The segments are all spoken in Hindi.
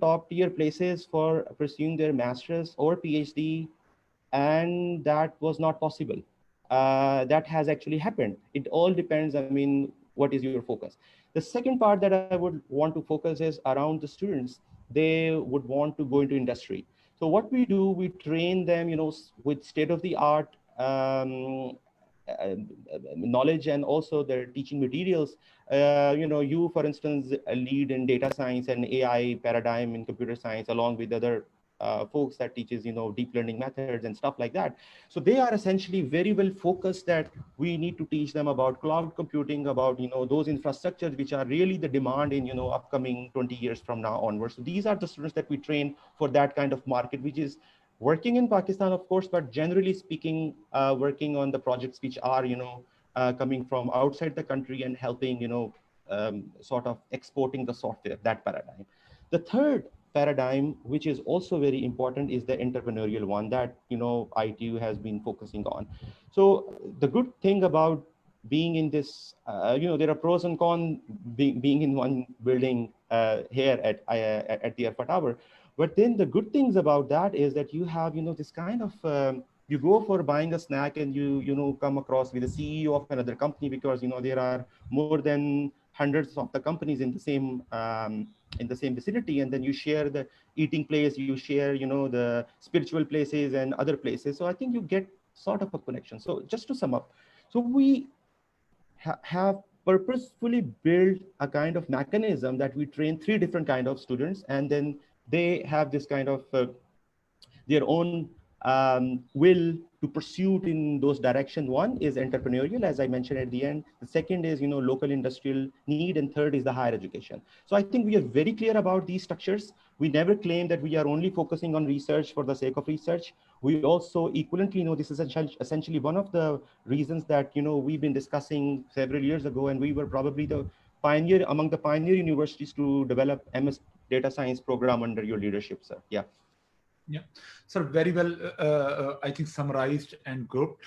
top tier places for pursuing their master's or PhD, and that was not possible. That has actually happened. It all depends. I mean, what is your focus? The second part that I would want to focus is around the students. They would want to go into industry. So what we do, we train them, with state of the art knowledge, and also their teaching materials. You, for instance, lead in data science and AI paradigm in computer science, along with other folks that teaches, deep learning methods and stuff like that. So they are essentially very well focused that we need to teach them about cloud computing, about, those infrastructures which are really the demand in, upcoming 20 years from now onwards. So these are the students that we train for that kind of market, which is working in Pakistan, of course, but generally speaking, working on the projects which are, coming from outside the country and helping, sort of exporting the software, that paradigm. The third paradigm, which is also very important, is the entrepreneurial one that, ITU has been focusing on. So the good thing about being in this, there are pros and cons being in one building here at the Alpha Tower. But then the good things about that is that you have, this kind of, you go for buying a snack and you come across with the CEO of another company, because, there are more than hundreds of the companies in the same vicinity. And then you share the eating place, you share, the spiritual places and other places. So I think you get sort of a connection. So just to sum up, so we have purposefully built a kind of mechanism that we train three different kind of students, and then they have this kind of their own will to pursue in those direction. One is entrepreneurial, as I mentioned at the end. The second is, local industrial need, and third is the higher education. So I think we are very clear about these structures. We never claim that we are only focusing on research for the sake of research. We also equivalently know this is essentially one of the reasons that, we've been discussing several years ago, and we were probably the pioneer among the pioneer universities to develop MS data science program under your leadership, sir. Yeah. Yeah, sir, very well, I think summarized and grouped.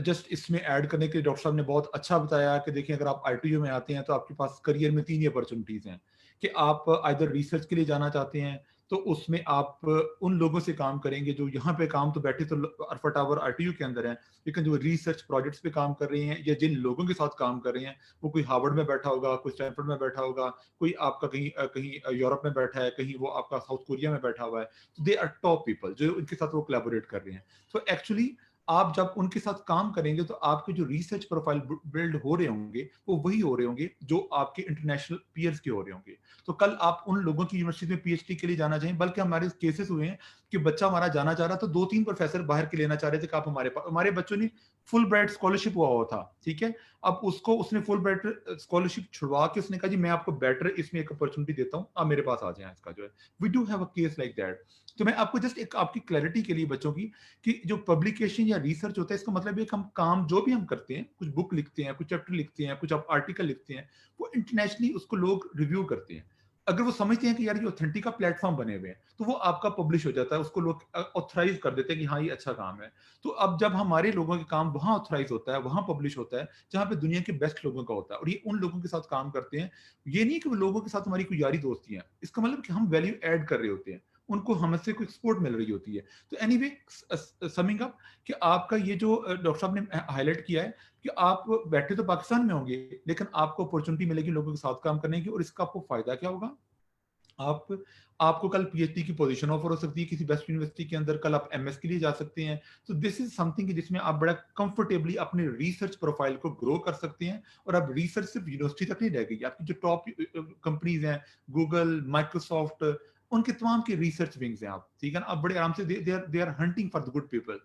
Just इसमें ऐड करने के लिए डॉक्टर साहब ने बहुत अच्छा बताया कि देखिए, अगर आप आईटीयू में आते हैं तो आपके पास करियर में तीन ही अपॉर्चुनिटीज हैं कि आप आइदर रिसर्च के लिए जाना चाहते हैं, तो उसमें आप उन लोगों से काम करेंगे जो यहाँ पे काम तो बैठे तो अल्फा टावर आईटीयू के अंदर हैं, लेकिन जो रिसर्च प्रोजेक्ट्स पे काम कर रहे हैं या जिन लोगों के साथ काम कर रहे हैं, वो कोई हार्वर्ड में बैठा होगा, कोई स्टैनफोर्ड में बैठा होगा, कोई आपका कहीं कहीं यूरोप में बैठा है, कहीं वो आपका साउथ कोरिया में बैठा हुआ है. तो दे आर टॉप पीपल जो उनके साथ वो कोलैबोरेट कर रहे हैं. तो एक्चुअली आप जब उनके साथ काम करेंगे तो आपके जो रिसर्च प्रोफाइल बिल्ड हो रहे होंगे वो वही हो रहे होंगे जो आपके इंटरनेशनल पीयर्स के हो रहे होंगे. तो कल आप उन लोगों की यूनिवर्सिटी में पीएचडी के लिए जाना चाहें, बल्कि हमारे केसेस हुए हैं कि बच्चा हमारा जाना चाह रहा तो 2-3 प्रोफेसर बाहर के लेना चाह रहे थे कि आप हमारे पास. हमारे बच्चों ने फुल ब्राइट स्कॉलरशिप हुआ था, ठीक है, अब उसको उसने फुल ब्राइट स्कॉलरशिप छुड़वा के उसने कहा जी मैं आपको बेटर इसमें एक अपॉर्चुनिटी देता हूं, आप मेरे पास आ जाएं. इसका जो है we do have a case like that. तो मैं आपको जस्ट एक आपकी क्लैरिटी के लिए बच्चों की कि जो पब्लिकेशन या रिसर्च होता है, इसका मतलब है कि हम काम जो भी हम करते हैं, कुछ बुक लिखते हैं, कुछ चैप्टर लिखते हैं, कुछ आप आर्टिकल लिखते हैं, वो इंटरनेशनली उसको लोग रिव्यू करते हैं. अगर वो समझते हैं कि यार ये ऑथेंटिक का प्लेटफॉर्म बने हुए हैं, तो वो आपका पब्लिश हो जाता है, उसको लोग ऑथराइज कर देते हैं कि हाँ ये अच्छा काम है. तो अब जब हमारे लोगों के काम वहां ऑथराइज होता है, वहां पब्लिश होता है, जहां पे दुनिया के बेस्ट लोगों का होता है, और ये उन लोगों के साथ काम करते हैं. ये नहीं कि वो लोगों के साथ हमारी कोई यारी दोस्ती है, इसका मतलब कि हम वैल्यू ऐड कर रहे होते हैं, उनको हमसे कोई सपोर्ट मिल रही होती है. तो एनीवे, समिंग अप कि आपका ये जो डॉक्टर साहब ने हाईलाइट किया है कि आप बैठे तो पाकिस्तान में होंगे, लेकिन आपको अपॉर्चुनिटी मिलेगी लोगों के साथ काम करने की, और इसका आपको फायदा क्या होगा? आपको कल पीएचडी की पोजीशन ऑफर हो सकती है किसी बेस्ट यूनिवर्सिटी के अंदर, कल आप एमएस के लिए जा सकते हैं. तो दिस इज समथिंग जिसमें आप बड़ा कंफर्टेबली अपने रिसर्च प्रोफाइल को ग्रो कर सकते हैं. और अब रिसर्च सिर्फ यूनिवर्सिटी तक नहीं रह गई, आपकी जो टॉप कंपनीज हैं, गूगल, माइक्रोसॉफ्ट, उनके तमाम के रिसर्च विंग्स हैं आप, ठीक है ना, आप बड़े आराम से they are hunting for the good people.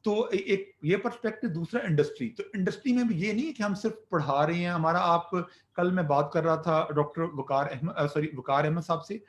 तो एक ये पर्सपेक्टिव. दूसरा इंडस्ट्री, तो इंडस्ट्री में भी ये नहीं है कि हम सिर्फ पढ़ा रहे हैं. हमारा आप कल मैं बात कर रहा था डॉक्टर वकार अहमद साहब से,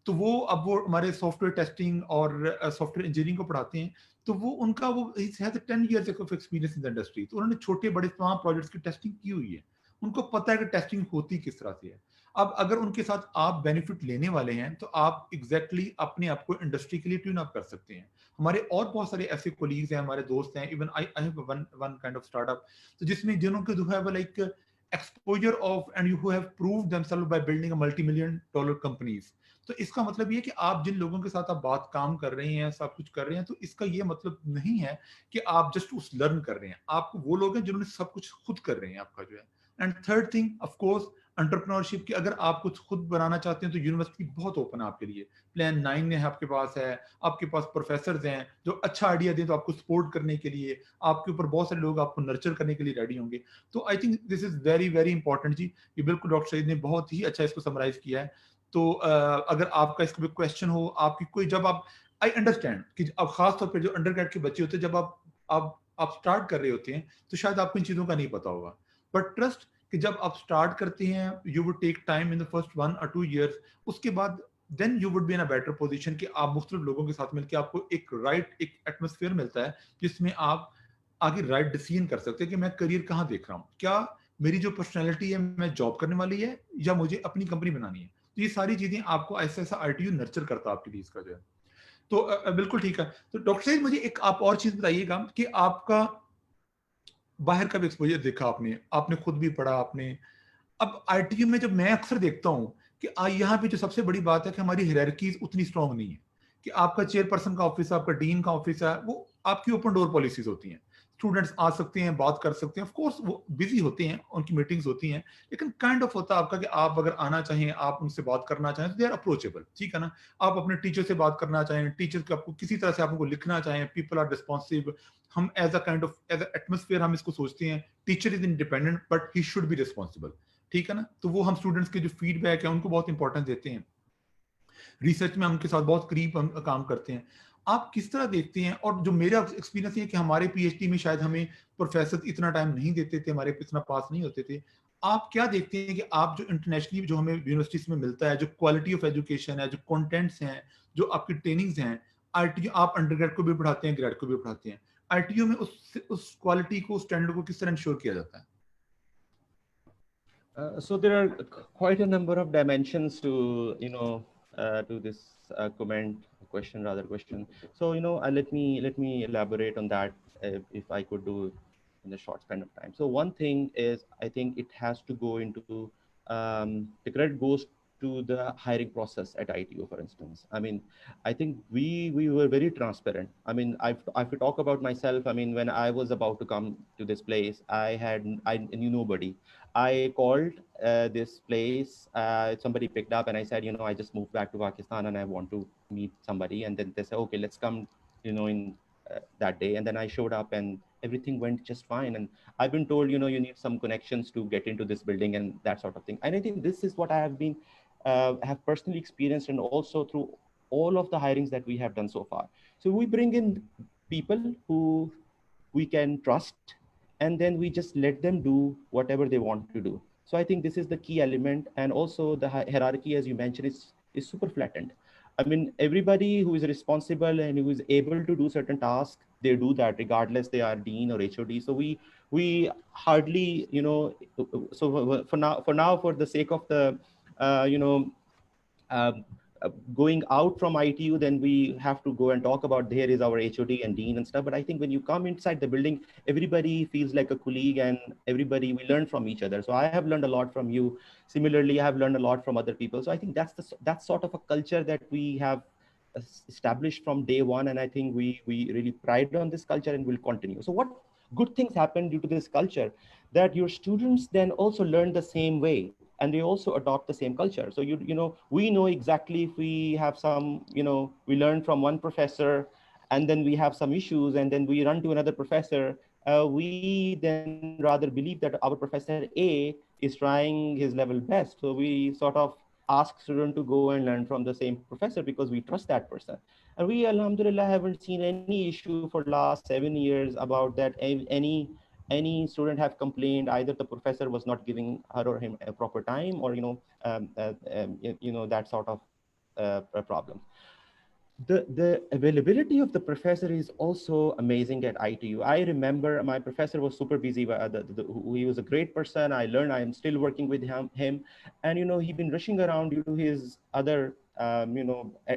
तो वो हमारे सॉफ्टवेयर टेस्टिंग और सॉफ्टवेयर इंजीनियरिंग को पढ़ाते हैं. तो वो उनका वो 10 years of experience in the industry. तो उन्होंने छोटे बड़े तमाम प्रोजेक्ट्स की टेस्टिंग की हुई है, उनको पता है कि टेस्टिंग होती किस तरह से है. अब अगर उनके साथ आप बेनिफिट लेने वाले हैं तो आप एग्जैक्टली अपने आप को इंडस्ट्री के लिए ट्यून अप कर सकते हैं. हमारे और बहुत सारे ऐसे कोलीग्स हैं, हमारे दोस्त हैं, even I have one kind of startup, तो जिसमें जिन्हों के have like exposure of and you who have proved themselves by building a multi-million dollar companies. तो इसका मतलब ये है कि आप जिन लोगों के साथ आप बात काम कर रहे हैं, सब कुछ कर रहे हैं, तो इसका ये मतलब नहीं है कि आप जस्ट उस लर्न कर रहे हैं। आप वो लोग हैं जिन्होंने सब कुछ खुद कर रहे हैं आपका जो है। And third thing of course entrepreneurship की, अगर आप कुछ खुद बनाना चाहते हैं तो यूनिवर्सिटी बहुत ओपन है आपके लिए। प्लान 9 में आपके पास है, आपके पास प्रोफेसर हैं जो अच्छा आइडिया दें तो आपको सपोर्ट करने के लिए, आपके ऊपर बहुत सारे लोग आपको नर्चर करने के लिए रेडी होंगे। तो I think this is very very important जी। ये बिल्कुल डॉक्टर सईद ने बहुत ही अच्छा इसको समराइज किया है। तो अगर आपका इसको क्वेश्चन हो, आपकी कोई, जब आप, आई अंडरस्टैंड कि अब खास तौर पे जो अंडर ग्रेड के बच्चे होते हैं, जब आप स्टार्ट कर रहे होते हैं तो शायद आपको इन चीज़ों का नहीं पता होगा, बट ट्रस्ट कि जब आप स्टार्ट करते हैं, you would take time in the first 1 or 2 years, उसके बाद then you would be in a better position कि आप मुख्तलिफ लोगों के साथ मिलकर आपको एक एटमोसफियर मिलता है जिसमें आप आगे राइट डिसीजन कर सकते हैं कि मैं करियर कहाँ देख रहा हूँ, क्या मेरी जो पर्सनैलिटी है मैं जॉब करने वाली है या मुझे अपनी कंपनी बनानी है। तो ये सारी चीजें आपको ऐसा ऐसा आरटीयू नर्चर करता है आपके लिए इसका जो है। तो बिल्कुल ठीक है। तो डॉक्टर साहिब मुझे एक आप और चीज बताइएगा कि आपका बाहर का भी एक्सपोजर देखा आपने, आपने खुद भी पढ़ा आपने। अब आईटीयू में जब मैं अक्सर देखता हूं कि यहाँ पे जो सबसे बड़ी बात है कि हमारी हायरार्कीज उतनी स्ट्रांग नहीं है कि आपका चेयरपर्सन का ऑफिस है, आपका डीन का ऑफिस है, वो आपकी ओपन डोर पॉलिसीज होती हैं। स्टूडेंट्स आ सकते हैं, बात कर सकते हैं, ऑफ कोर्स वो बिजी होते हैं, उनकी मीटिंग्स होती हैं, लेकिन काइंड ऑफ होता है आपका कि आप अगर आना चाहें, आप उनसे बात करना चाहें तो दे आर अप्रोचेबल, ठीक है ना। आप अपने टीचर से बात करना चाहें, टीचर को आपको किसी तरह से आपको लिखना चाहें, पीपल आर रिस्पॉन्सिव। हम as a kind of as atmosphere हम इसको सोचते हैं, teacher is independent but he should be responsible, ठीक है ना। तो वो हम स्टूडेंट्स के जो फीडबैक है उनको बहुत इंपॉर्टेंस देते हैं, रिसर्च में हम उनके साथ बहुत करीब हम काम करते हैं। आप किस तरह देखते हैं, और जो मेरा एक्सपीरियंस है कि हमारे पीएचडी में शायद हमें प्रोफेसर इतना टाइम नहीं देते थे, हमारे इतना पास नहीं होते थे। आप क्या देखते हैं कि आप जो इंटरनेशनली जो हमें यूनिवर्सिटीज में मिलता है, जो क्वालिटी ऑफ एजुकेशन है, जो कंटेंट्स हैं, जो आपकी ट्रेनिंग्स हैं, आईटीयू आप अंडरग्रेड को भी पढ़ाते हैं, ग्रेड को भी पढ़ाते हैं, आईटीयू में उस क्वालिटी को, स्टैंडर्ड को किस तरह इंश्योर किया जाता है? So there are quite a number of dimensions to to this question rather question. So let me elaborate on that if I could do in a short span of time. So one thing is I think it has to go into the credit goes to the hiring process at ITO, for instance. I mean, I think we were very transparent. I mean, I to talk about myself. I mean, when I was about to come to this place, I knew nobody. I called this place. Somebody picked up, and I said, I just moved back to Pakistan, and I want to meet somebody. And then they said, okay, let's come, in that day. And then I showed up, and everything went just fine. And I've been told, you need some connections to get into this building and that sort of thing. And I think this is what I have personally experienced, and also through all of the hirings that we have done so far. So we bring in people who we can trust, and then we just let them do whatever they want to do. So I think this is the key element. And also the hierarchy, as you mentioned, is super flattened. I mean, everybody who is responsible and who is able to do certain tasks, they do that regardless they are dean or HOD. So we hardly, so for now, for the sake of the uh, you know um, going out from ITU, then we have to go and talk about here is our HOD and dean and stuff. But I think when you come inside the building, everybody feels like a colleague, and everybody, we learn from each other. So I have learned a lot from you. Similarly, I have learned a lot from other people. So I think that's sort of a culture that we have established from day one. And I think we really pride on this culture and will continue. So what good things happen due to this culture, that your students then also learn the same way, and they also adopt the same culture. So we know exactly if we have some, we learn from one professor, and then we have some issues, and then we run to another professor. We then rather believe that our professor A is trying his level best. So we sort of ask student to go and learn from the same professor because we trust that person. And we, alhamdulillah, haven't seen any issue for last 7 years about that. Any student have complained either the professor was not giving her or him a proper time, or that sort of problem. The availability of the professor is also amazing at ITU. I remember my professor was super busy. He was a great person. I learned. I am still working with him, and he's been rushing around due to his other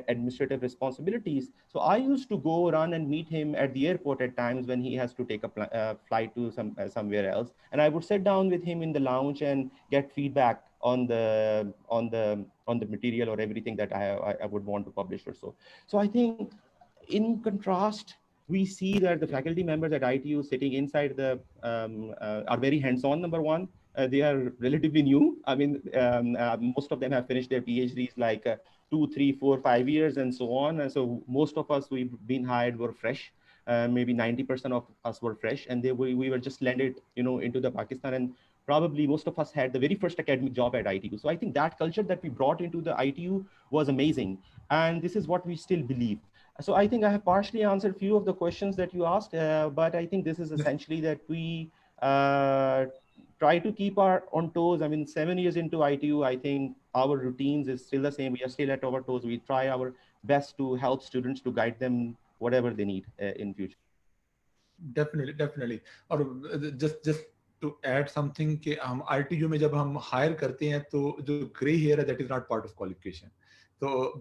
administrative responsibilities. So I used to go run and meet him at the airport at times when he has to take a flight to somewhere else, and I would sit down with him in the lounge and get feedback on the material or everything that I would want to publish or so. So I think in contrast, we see that the faculty members at ITU sitting inside the are very hands-on. Number one, they are relatively new. I mean, most of them have finished their PhDs like 2, 3, 4, 5 years and so on. And so most of us we've been hired were fresh. Maybe 90% of us were fresh, and we were just landed, into the Pakistan, and probably most of us had the very first academic job at ITU. So I think that culture that we brought into the ITU was amazing, and this is what we still believe. So I think I have partially answered a few of the questions that you asked, but I think this is essentially that we try to keep our on toes. I mean, 7 years into ITU, I think our routines is still the same. We are still at our toes. We try our best to help students, to guide them whatever they need in future. Definitely और जस्ट टू ऐड समथिंग कि हम आरटीयू में जब हम हायर करते हैं तो जो ग्रे हेयर है that is not part of qualification.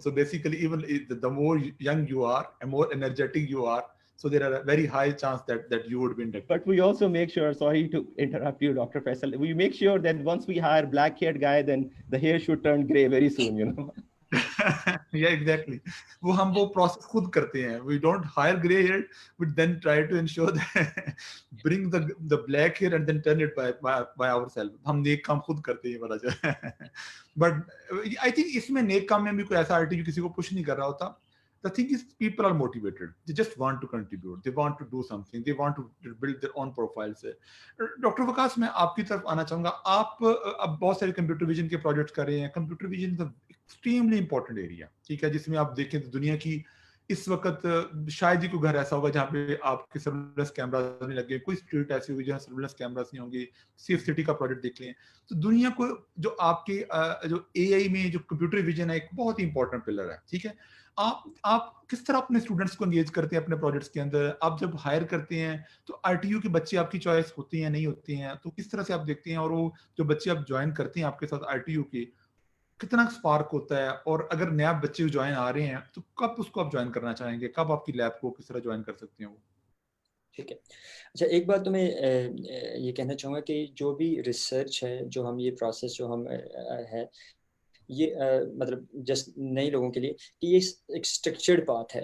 So basically even the more young you are and more energetic you are, so there are a very high chance that you would be inducted. But we also make sure, sorry to interrupt you, Dr. Faisal, we make sure that once we hire black-haired guy, then the hair should turn gray very soon, Yeah, exactly. वो process खुद करते हैं. We don't hire gray hair, but then try to ensure that bring the black hair and then turn it by ourselves. हम नेक काम खुद करते हैं बड़ा. But I think इसमें नेक काम में भी कोई ऐसा आर्टिस्ट किसी को पुश नहीं कर रहा होता. The thing is, people are motivated. They just want to contribute. They want to do something. They want to build their own profiles. Doctor Waqas, मैं आपकी तरफ आना चाहूंगा. आप अब बहुत सारे कंप्यूटर विजन के प्रोजेक्ट्स कर रहे हैं. Computer vision is extremely important area, ठीक है, जिसमें आप देखें तो दुनिया की इस वक्त शायद ही कोई घर ऐसा होगा जहाँ पे आपके सर्विलेंस कैमरास नहीं लगे. कोई स्ट्रीट ऐसी होगी जहाँ सर्विलेंस कैमरास नहीं होंगे. सेफ सिटी का प्रोजेक्ट देख लें. तो दुनिया को जो आपके जो एआई में जो कंप्यूटर विजन है एक बहुत ही इंपॉर्टेंट पिलर है, ठीक है. आप किस तरह अपने स्टूडेंट्स को एंगेज करते हैं अपने प्रोजेक्ट्स के अंदर? आप जब हायर करते हैं तो आरटीयू के बच्चे आपकी चॉइस होते हैं नहीं होते हैं, तो किस तरह से आप देखते हैं? और वो जो बच्चे आप ज्वाइन करते हैं आपके साथ आरटीयू के, कितना स्पार्क होता है? और अगर नया बच्चे ज्वाइन आ रहे हैं तो कब उसको आप ज्वाइन करना चाहेंगे? कब आपकी लैब को किस तरह ज्वाइन कर सकते हैं वो? ठीक है. अच्छा, एक बात तो मैं ये कहना चाहूँगा कि जो भी रिसर्च है, जो हम ये प्रोसेस जो हम है, ये मतलब जस्ट नए लोगों के लिए कि ये एक स्ट्रक्चर्ड पाथ है.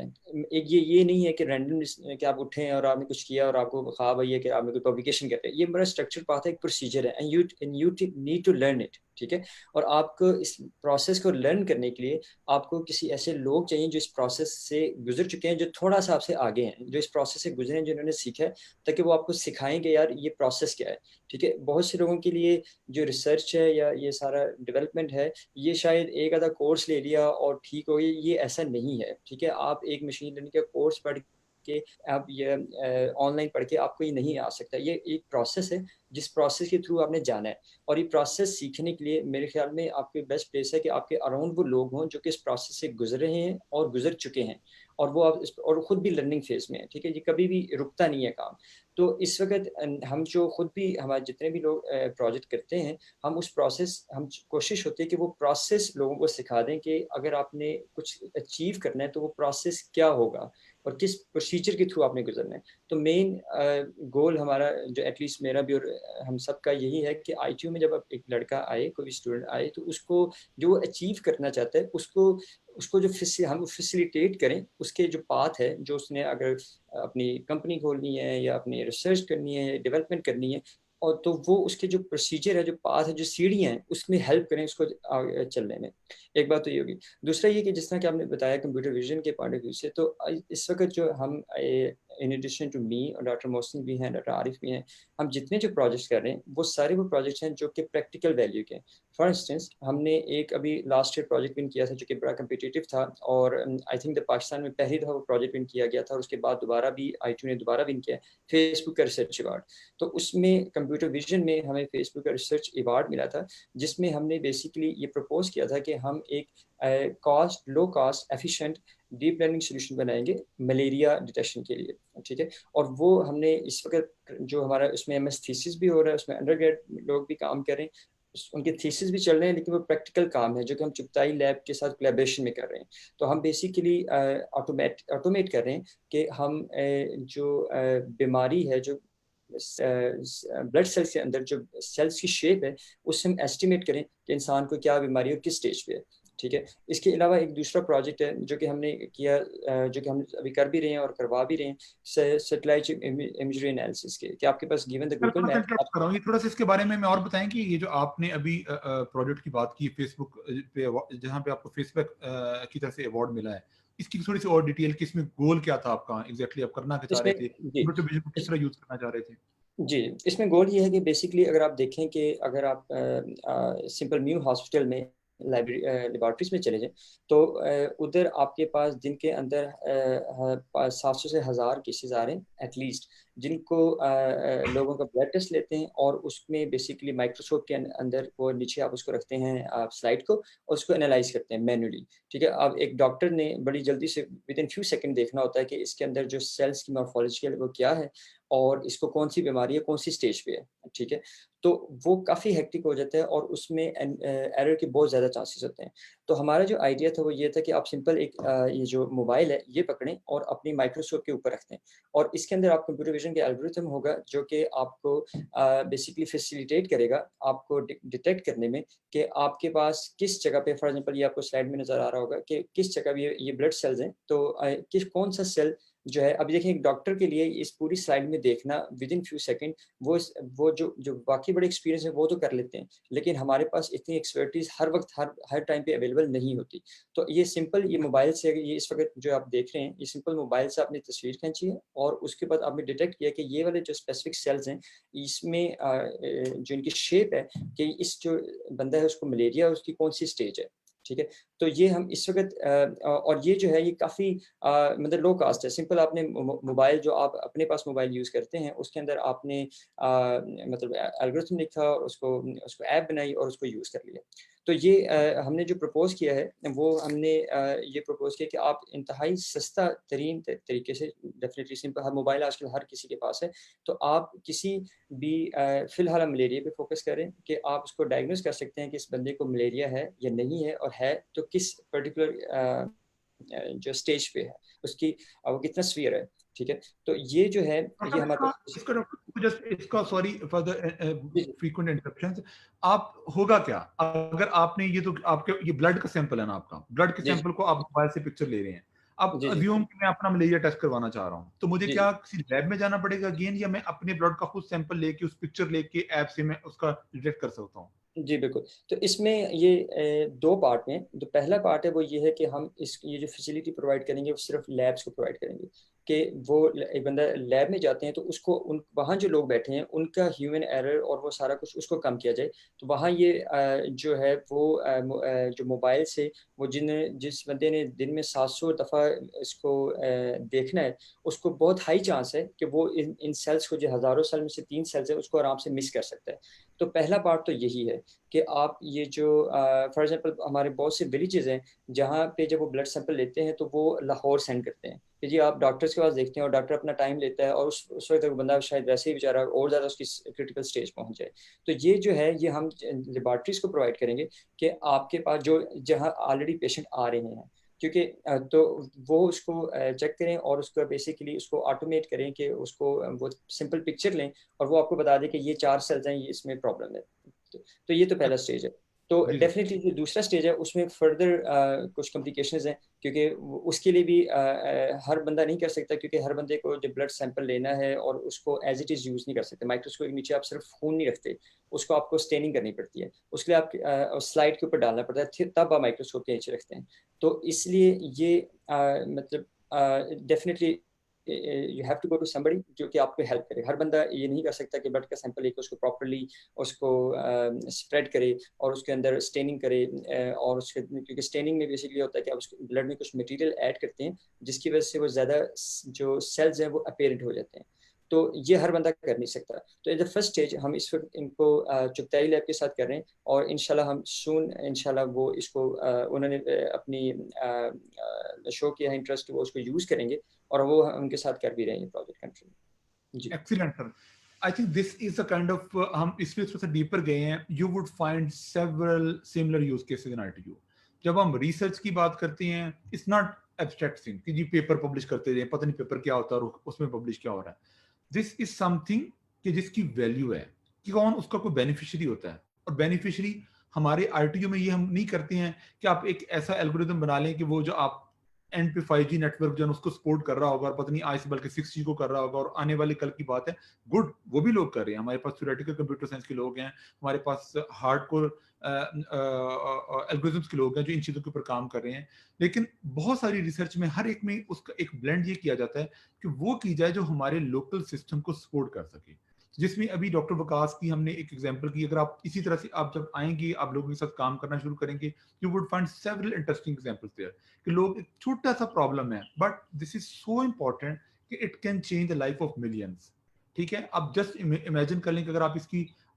एक ये नहीं है कि रैंडम कि आप उठे और आपने कुछ किया और आपको ख्वाब है कि आपने कोई पब्लिकेशन कर रहे हैं. ये बड़ा स्ट्रक्चर्ड पाथ है, एक प्रोसीजर है, and you need to learn it, ठीक है. और आपको इस प्रोसेस को लर्न करने के लिए आपको किसी ऐसे लोग चाहिए जो इस प्रोसेस से गुजर चुके हैं, जो थोड़ा सा आपसे आगे हैं, जो इस प्रोसेस से गुजरे हैं, जिन्होंने सीखा है, ताकि वो आपको सिखाएंगे यार ये प्रोसेस क्या है, ठीक है. बहुत से लोगों के लिए जो रिसर्च है या ये सारा डेवलपमेंट है, ये शायद एक आधा कोर्स ले लिया और ठीक हो गई. ये ऐसा नहीं है, ठीक है. आप एक मशीन लर्निंग का कोर्स पढ़ के आप ये ऑनलाइन पढ़ के आपको ये नहीं आ सकता. ये एक प्रोसेस है जिस प्रोसेस के थ्रू आपने जाना है. और ये प्रोसेस सीखने के लिए मेरे ख्याल में आपके बेस्ट प्लेस है कि आपके अराउंड वो लोग हों जो कि इस प्रोसेस से गुजर रहे हैं और गुजर चुके हैं, और वो आप और ख़ुद भी लर्निंग फेज में है, ठीक है. ये कभी भी रुकता नहीं है काम. तो इस वक्त हम जो खुद भी हमारे जितने भी लोग प्रोजेक्ट करते हैं, हम उस प्रोसेस हम कोशिश होती है कि वो प्रोसेस लोगों को सिखा दें कि अगर आपने कुछ अचीव करना है तो वो प्रोसेस क्या होगा और किस प्रोसीजर के थ्रू आपने गुजरना है. तो मेन गोल हमारा जो एटलीस्ट मेरा भी और हम सब का यही है कि आईटीयू में जब एक लड़का आए, कोई स्टूडेंट आए, तो उसको जो वो अचीव करना चाहता है उसको जो हम फैसिलिटेट करें, उसके जो पाथ है, जो उसने अगर अपनी कंपनी खोलनी है या अपनी रिसर्च करनी है, डेवलपमेंट करनी है, और तो वो उसके जो प्रोसीजर है, जो पाथ है, जो सीढ़ियाँ हैं, उसमें हेल्प करें उसको आगे चलने में. एक बात तो ये होगी. दूसरा ये कि जिस तरह कि आपने बताया कंप्यूटर विजन के पॉइंट ऑफ व्यू से, तो इस वक्त जो हम इन एडिशन टू मी और डॉक्टर मोहसिन भी हैं, डॉक्टर आरिफ भी हैं, हम जितने जो प्रोजेक्ट्स कर रहे हैं वो सारे वो प्रोजेक्ट्स हैं जो कि प्रैक्टिकल वैल्यू के. फॉर इंस्टेंस हमने एक अभी लास्ट ईयर प्रोजेक्ट विन किया था जो कि बड़ा कम्पिटिटिव था, और आई थिंक पाकिस्तान में पहली दफ़ा वो प्रोजेक्ट विन किया गया था, और उसके बाद दोबारा भी आईटीयू ने दोबारा विन किया, फेसबुक का रिसर्च अवार्ड. तो उसमें कंप्यूटर विजन में हमें फेसबुक का रिसर्च अवार्ड मिला था, जिसमें हमने बेसिकली ये प्रपोज किया था कि हम एक low cost efficient deep learning solution बनाएंगे मलेरिया डिटेक्शन के लिए, ठीक है. और वो हमने इस वक्त जो हमारा उसमें एमएस थीसिस भी हो रहा है, उसमें अंडरग्रेड लोग भी काम कर रहे हैं, उनके थीसिस भी चल रहे हैं, लेकिन वो प्रैक्टिकल काम है जो कि हम चुगताई लैब के साथ कोलैबोरेशन में कर रहे हैं. तो हम बेसिकली ऑटोमेट कर रहे हैं कि हम जो बीमारी है, जो ब्लड सेल्स के अंदर जो सेल्स की शेप है उससे हम एस्टिमेट करें कि इंसान को क्या बीमारी है और किस स्टेज पे है। ठीक है, इसके अलावा एक दूसरा प्रोजेक्ट है जो कि हमने किया, जो कि हम अभी कर भी रहे हैं और करवा भी रहे हैं, सैटेलाइट इमेजरी एनालिसिस के, कि आपके पास गिवन द गूगल मैप। ये थोड़ा सा इसके बारे में और बताएं कि ये जो आपने अभी प्रोजेक्ट की बात की फेसबुक पे, जहाँ पे आपको फेसबुक की तरफ से अवार्ड मिला है, इसकी थोड़ी सी और डिटेल कि इसमें गोल क्या था आपका, एग्जैक्टली आप करना क्या चाह रहे थे, कंप्यूटर विजन को किस तरह यूज करना चाह रहे थे? जी, इसमें गोल ये है कि बेसिकली अगर आप देखें कि अगर आप सिंपल म्यू हॉस्पिटल में लेबॉर्ट्रीज में चले जाएं तो उधर आपके पास दिन के अंदर 700 से 1000 केसेस आ रहे हैं एटलीस्ट, जिनको लोगों का ब्लड टेस्ट लेते हैं और उसमें बेसिकली माइक्रोस्कोप के अंदर वो नीचे आप उसको रखते हैं आप स्लाइड को, और उसको एनालाइज करते हैं मैन्युअली। ठीक है, अब एक डॉक्टर ने बड़ी जल्दी से विद इन फ्यू सेकंड देखना होता है कि इसके अंदर जो सेल्स की मॉर्फोलॉजी है वो क्या है और इसको कौन सी बीमारी है, कौन सी स्टेज पे है। ठीक है, तो वो काफ़ी हेक्टिक हो जाता है और उसमें एरर के बहुत ज़्यादा चांसेस होते हैं। तो हमारा जो आइडिया था वो ये था कि आप सिंपल एक ये जो मोबाइल है ये पकड़ें और अपनी माइक्रोस्कोप के ऊपर रखते हैं, और इसके अंदर आप कंप्यूटर विजन के एल्गोरिथम होगा जो कि आपको बेसिकली फैसिलिटेट करेगा आपको डिटेक्ट करने में कि आपके पास किस जगह पे, फॉर एग्जांपल ये आपको स्लाइड में नज़र आ रहा होगा कि किस जगह ये ब्लड सेल्स हैं, तो किस कौन सा सेल जो है। अभी देखिए एक डॉक्टर के लिए इस पूरी स्लाइड में देखना विद इन फ्यू सेकंड, वो जो बाकी बड़े एक्सपीरियंस है वो तो कर लेते हैं, लेकिन हमारे पास इतनी एक्सपर्टीज हर वक्त हर टाइम पे अवेलेबल नहीं होती। तो ये सिंपल ये मोबाइल से, ये इस वक्त जो आप देख रहे हैं, ये सिंपल मोबाइल से आपने तस्वीर खींची है और उसके बाद आपने डिटेक्ट किया कि ये वाले जो स्पेसिफिक सेल्स हैं इसमें जो इनकी शेप है कि इस जो बंदा है उसको मलेरिया है, उसकी कौन सी स्टेज है। ठीक है, तो ये हम इस वक्त और ये जो है ये काफ़ी मतलब लो कास्ट है। सिंपल आपने मोबाइल जो आप अपने पास मोबाइल यूज़ करते हैं उसके अंदर आपने मतलब एल्गोरिथम लिखा और उसको उसको ऐप बनाई और उसको यूज़ कर लिया। तो ये हमने जो प्रपोज़ किया है वो हमने ये प्रपोज़ किया कि आप इंतहाई सस्ता तरीन तरीके से, डेफिनेटली सिंपल, हर मोबाइल आजकल हर किसी के पास है, तो आप किसी भी फ़िलहाल हम मलेरिया पे फोकस करें कि आप उसको डायग्नोस कर सकते हैं कि इस बंदे को मलेरिया है या नहीं है, और है तो किस पर्टिकुलर जो स्टेज पे है उसकी वो कितना सीवियर है। ठीक है, तो ये जो है ये हमारे पास इसका डॉक्टर जस्ट इसका sorry for the frequent interruptions, आप होगा क्या अगर आपने ये, तो आपके ये ब्लड का सैंपल है ना, आपका ब्लड के सैंपल को आप मोबाइल से पिक्चर ले रहे हैं, आप अज्यूम कि मैं अपना मलेरिया टेस्ट करवाना चाह रहा हूँ, तो मुझे क्या किसी लैब में जाना पड़ेगा अगेन, या मैं अपने ब्लड का खुद सैंपल लेके उस पिक्चर लेके ऐप से मैं उसका डिटेक्ट कर सकता हूँ? जी बिल्कुल, तो इसमें ये दो पार्ट में, जो पहला पार्ट है वो ये है कि हम ये जो फैसिलिटी प्रोवाइड करेंगे वो सिर्फ लैब्स को प्रोवाइड करेंगे, कि वो एक बंदा लैब में जाते हैं तो उसको वहाँ जो लोग बैठे हैं उनका ह्यूमन एरर और वो सारा कुछ उसको कम किया जाए। तो वहाँ ये जो है वो जो मोबाइल से वो जिस बंदे ने दिन में 700 दफ़ा इसको देखना है, उसको बहुत हाई चांस है कि वो इन सेल्स को, जो हज़ारों सेल में से 3 सेल्स है, उसको आराम से मिस कर सकता है। तो पहला पार्ट तो यही है कि आप ये जो फॉर एग्जांपल हमारे बहुत से विलेजेस हैं जहाँ पे जब वो ब्लड सैंपल लेते हैं तो वो लाहौर सेंड करते हैं कि जी आप डॉक्टर्स के पास देखते हैं, और डॉक्टर अपना टाइम लेता है और उस वक्त बंदा शायद वैसे ही बेचारा और ज़्यादा उसकी क्रिटिकल स्टेज पहुँच जाए। तो ये जो है ये हम लेबॉर्ट्रीज को प्रोवाइड करेंगे कि आपके पास जो जहाँ ऑलरेडी पेशेंट आ रहे हैं, क्योंकि तो वो उसको चेक करें और उसको बेसिकली उसको ऑटोमेट करें कि उसको वो सिंपल पिक्चर लें और वो आपको बता दें कि ये 4 सेल्स हैं, ये इसमें प्रॉब्लम है। तो ये तो पहला स्टेज है। तो डेफिनेटली जो दूसरा स्टेज है उसमें फर्दर कुछ कॉम्प्लिकेशंस हैं, क्योंकि उसके लिए भी हर बंदा नहीं कर सकता, क्योंकि हर बंदे को जब ब्लड सैंपल लेना है और उसको एज इट इज़ यूज़ नहीं कर सकते। माइक्रोस्कोप के नीचे आप सिर्फ खून नहीं रखते, उसको आपको स्टेनिंग करनी पड़ती है, उसके लिए आप स्लाइड के ऊपर डालना पड़ता है, तब आप माइक्रोस्कोप के नीचे रखते हैं। तो इसलिए ये मतलब definitely you have to go to somebody जो कि आपको हेल्प करे। हर बंदा ये नहीं कर सकता कि ब्लड का सैंपल लेकर उसको प्रॉपर्ली उसको स्प्रेड करे और उसके अंदर स्टेनिंग करे, और उसके, क्योंकि स्टेनिंग में बेसिकली होता है कि आप उसके ब्लड में कुछ मटेरियल ऐड करते हैं जिसकी वजह से वो ज़्यादा जो सेल्स हैं वो अपेरेंट हो जाते हैं। तो ये हर बंदा कर नहीं सकता। तो इन द फर्स्ट स्टेज हम इस वक्त इनको चुगताई लैब के साथ कर रहे हैं, और इंशाल्लाह हम सून इंशाल्लाह वो इसको उन्होंने अपनी शो किया है इंटरेस्ट, वो उसको यूज़ करेंगे और वो उनके साथ कर भी रहे हैं प्रोजेक्ट कंट्री। जी excellent sir, I think this is a kind of, हम इसमें थोड़ा सा डीपर गए हैं, you would find several similar use cases in ITU. जब हम रिसर्च की बात करते हैं, इट्स नॉट एब्स्ट्रैक्ट थिंग कि जी पेपर पब्लिश करते रहे, पता नहीं पेपर क्या होता है और उसमें पब्लिश क्या हो रहा है। दिस इज समथिंग कि जिसकी वैल्यू है, कि कौन उसका कोई बेनिफिशियरी होता है। और बेनिफिशियरी हमारे आरटीयू में ये हम नहीं करते हैं कि आप एक ऐसा एल्गोरिदम बना लें कि वो जो आप एंड पे 5G नेटवर्क जो है उसको सपोर्ट कर रहा होगा और पता नहीं आज से बल्कि 6G को कर रहा होगा, और आने वाली कल की बात है, गुड, वो भी लोग कर रहे हैं। हमारे पास थ्योरेटिकल कंप्यूटर साइंस के लोग हैं, हमारे पास हार्डकोर एल्गोरिथम्स के लोग हैं जो इन चीज़ों के ऊपर काम कर रहे हैं। लेकिन बहुत सारी रिसर्च में हर एक में उसका एक ब्लेंड ये किया जाता है कि वो की जाए जो हमारे लोकल सिस्टम को सपोर्ट कर सके, जिसमें अभी डॉक्टर वकास की हमने एक एग्जांपल की। अगर आप इसी तरह से आप जब आएंगे, आप लोगों के साथ काम करना शुरू करेंगे, you would find several interesting examples there कि लोग, एक छोटा सा प्रॉब्लम है but this is so important कि it can change the life of millions. ठीक है, आप जस्ट इमेजिन कर लें कि अगर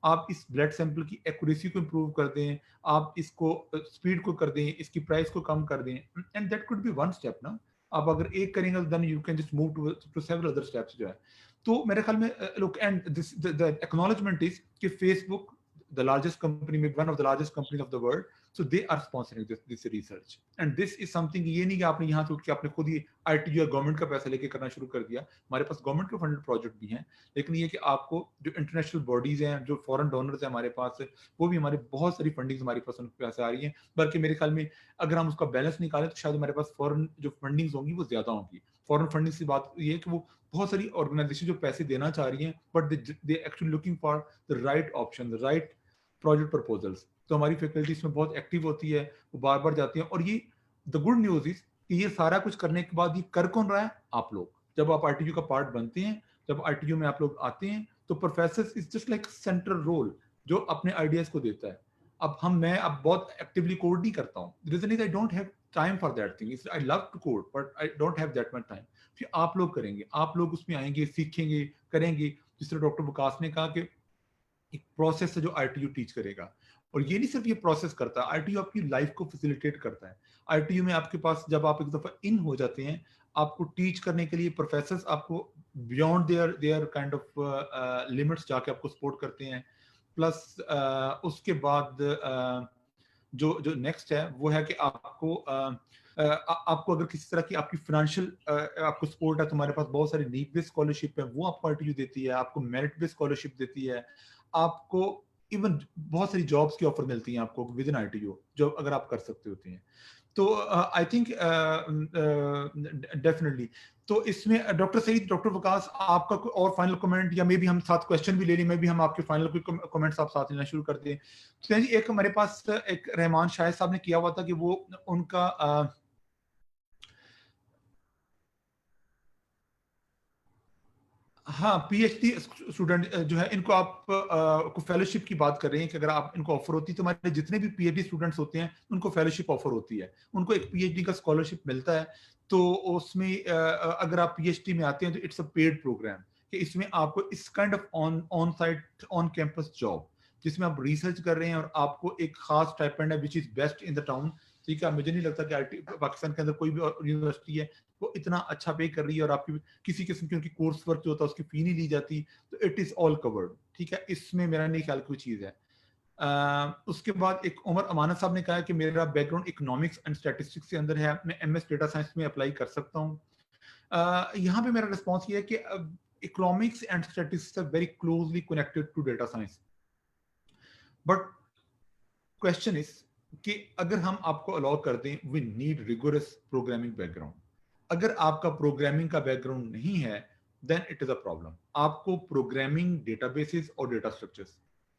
आप इस ब्लड सैंपल की एक्यूरेसी को इंप्रूव कर दें, आप इसको स्पीड को कर दें, इसकी प्राइस को कम कर दें, and that could be one step ना। आप अगर एक करेंगे then you can just move to several other steps जो है। तो मेरे ख्याल में look and this the acknowledgement is कि Facebook the largest company, maybe one of the largest companies of the world, so they are sponsoring this research, and this is something, ये नहीं कि आपने यहाँ से उठ के आपने खुद ही आईटी या गवर्नमेंट का पैसा लेके करना शुरू कर दिया। हमारे पास गवर्नमेंट के फंडेड प्रोजेक्ट भी हैं, लेकिन ये कि आपको जो इंटरनेशनल बॉडीज हैं, जो फॉरेन डोनर्स हैं हमारे पास, वो भी हमारे बहुत सारी फंडिंग्स हमारे पास उनके पैसे आ रही हैं। बल्कि मेरे ख्याल में अगर हम उसका बैलेंस निकालें तो शायद हमारे पास फॉरेन जो फंडिंग्स होंगी वो ज्यादा होंगी। फॉरेन फंडिंग की बात ये है कि वो बहुत सारी ऑर्गेनाइजेशन जो पैसे देना चाह रही हैं, but they actually looking for the right option, the right project proposals. तो हमारी फैकल्टी इसमें बहुत एक्टिव होती है, वो बार बार जाती है। और ये द गुड न्यूज इज कि ये सारा कुछ करने के बाद ये कर कौन रहा है? आप लोग। जब आप आरटीयू का पार्ट बनते हैं, जब आरटीयू में आप लोग आते हैं, तो professor is just like central role जो अपने आइडियाज को देता है। अब बहुत एक्टिवली कोड नहीं करता हूँ, reason is I don't have time for that thing, I love to code but I don't have that much time. फिर आप लोग करेंगे, आप लोग उसमें आएंगे, सीखेंगे, करेंगे। जिस तरह डॉक्टर विकास ने कहा कि एक प्रोसेस है जो आरटीयू टीच करेगा, और ये नहीं सिर्फ ये प्रोसेस करता है, आरटीयू आपकी लाइफ को फैसिलिटेट करता है। आरटीयू में आपके पास जब आप एक दफा इन हो जाते हैं, आपको टीच करने के लिए प्रोफेसर्स आपको beyond their kind of limits जाके आपको सपोर्ट करते हैं। प्लस उसके बाद जो जो नेक्स्ट है वो है कि आपको अगर किसी तरह की आपकी फाइनेंशियल आपको सपोर्ट है, तो हमारे पास बहुत सारी नीड बेस्ड स्कॉलरशिप है, वो आपको आरटीयू देती है, आपको मेरिट बेस्ड स्कॉलरशिप देती है, आपको इवन बहुत सारी जॉब्स की ऑफर मिलती हैं आपको विद इन आरटीयू, जो अगर आप कर सकते होते हैं। तो आई थिंक डेफिनेटली। तो इसमें डॉक्टर सईद, डॉक्टर वकास, आपका कोई और फाइनल कमेंट, या मे भी हम साथ क्वेश्चन भी ले लें, मे भी हम आपके फाइनल कोई कमेंट्स आप साथ लेना शुरू कर दें। तो एक हमारे पास एक रहमान शाहिद साहब ने किया हुआ था कि वो उनका हाँ, पीएचडी स्टूडेंट जो है, इनको आप को फेलोशिप की बात कर रहे हैं कि अगर आप इनको ऑफर होती है, तो हमारे जितने भी पीएचडी स्टूडेंट्स होते हैं उनको फेलोशिप ऑफर होती है, उनको एक पीएचडी का स्कॉलरशिप मिलता है। तो उसमें अगर आप पीएचडी में आते हैं तो इट्स अ पेड प्रोग्राम, कि इसमें आपको इस kind of on site on campus job, जिसमें आप रिसर्च कर रहे हैं और आपको एक खास स्टाइपेंड है which is best in the town. ठीक है, मुझे नहीं लगता कि आईटी पाकिस्तान के अंदर कोई भी यूनिवर्सिटी है वो इतना अच्छा पे कर रही है और आपकी किसी किस्म की उनकी कोर्स वर्क जो होता है उसकी फी नहीं ली जाती। तो इट इज ऑल कवर्ड। ठीक है, इसमें मेरा नहीं ख्याल कोई चीज है। उसके बाद एक उमर अमानत साहब ने कहा कि मेरा बैकग्राउंड इकोनॉमिक्स एंड स्टैटिस्टिक्स के अंदर है, मैं एमएस डेटा साइंस में अप्लाई कर सकता हूँ। यहाँ पे मेरा रिस्पॉन्स ये है कि economics and statistics are very closely connected to data science, but question is कि अगर हम आपको अलाउ कर दें, we need rigorous programming background. अगर आपका प्रोग्रामिंग का बैकग्राउंड नहीं है, then it is a problem. आपको प्रोग्रामिंग, डेटाबेसेस और डेटा स्ट्रक्चर्स,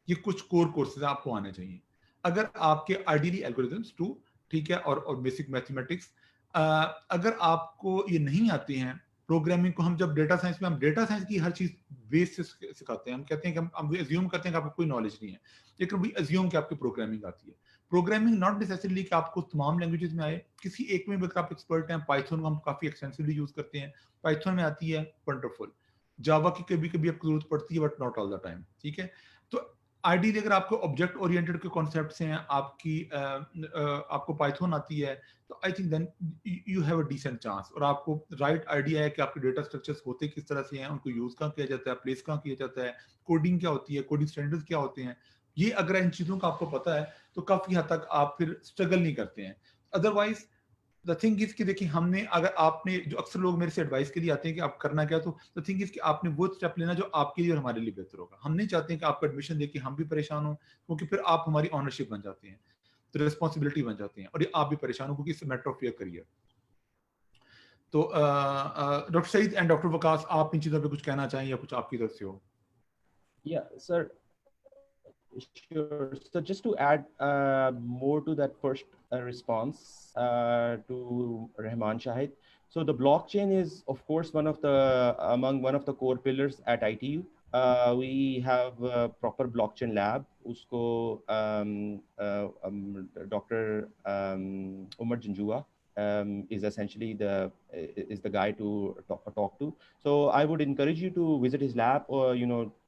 ये कुछ कोर कोर्सेज आपको आने चाहिए। अगर आपके आइडियली एल्गोरिथम्स टू, ठीक है, और बेसिक मैथमेटिक्स, अगर आपको ये नहीं आते हैं प्रोग्रामिंग को, हम जब डेटा साइंस में हम डेटा साइंस की हर चीज बेस से सिखाते हैं, हम कहते हैं कि हम अज्यूम करते हैं कि आपको कोई नॉलेज नहीं है, लेकिन वी अज्यूम कि आपकी प्रोग्रामिंग आती है। प्रोग्रामिंग नॉट नेसेसरीली कि आपको तमाम लैंग्वेजेस में आए, किसी एक में भी अगर आप एक्सपर्ट हैं, पाइथन को हम काफी एक्सटेंसिवली यूज करते हैं, पाइथन में आती है, वंडरफुल। जावा की कभी कभी आपको जरूरत पड़ती है but not all the time. ठीक है, तो आइडियली अगर आपको ऑब्जेक्ट ओरिएंटेड के कॉन्सेप्ट्स हैं, आपको पाइथन आती है, तो I think then you have a decent chance, और आपको राइट आइडिया है कि आपके डेटा स्ट्रक्चर्स होते किस तरह से हैं, उनको यूज कहाँ किया जाता है, प्लेस कहाँ किया जाता है, कोडिंग क्या होती है, कोडिंग स्टैंडर्ड्स क्या होते हैं, ये अगर इन चीजों का आपको पता है तो काफी हद तक आप फिर स्ट्रगल नहीं करते हैं। अदरवाइज द थिंग इज कि देखिए हमने अगर आपने जो अक्सर लोग मेरे से एडवाइस के लिए आते हैं कि आप करना क्या, तो द थिंग इज कि आपने वो स्टेप लेना जो आपके लिए और हमारे लिए बेहतर होगा। हम नहीं चाहते हैं कि आपको एडमिशन देके हम भी परेशान हो, क्योंकि फिर आप हमारी ऑनरशिप बन जाते हैं, तो रिस्पॉन्सिबिलिटी बन जाती है, और ये आप भी परेशान हो, क्योंकि it's matter of your career. तो doctor Saeed and doctor Waqas, आप इन चीज़ों पे कुछ कहना चाहें या कुछ आपकी तरफ से हो? Yeah, sir. Sure. So just to add more to that first response to Rahman Shahid. So the blockchain is, of course, one of the core pillars at ITU. We have a proper blockchain lab. Usko Dr. Umar Jinjua is essentially the guy to talk to. So I would encourage you to visit his lab, or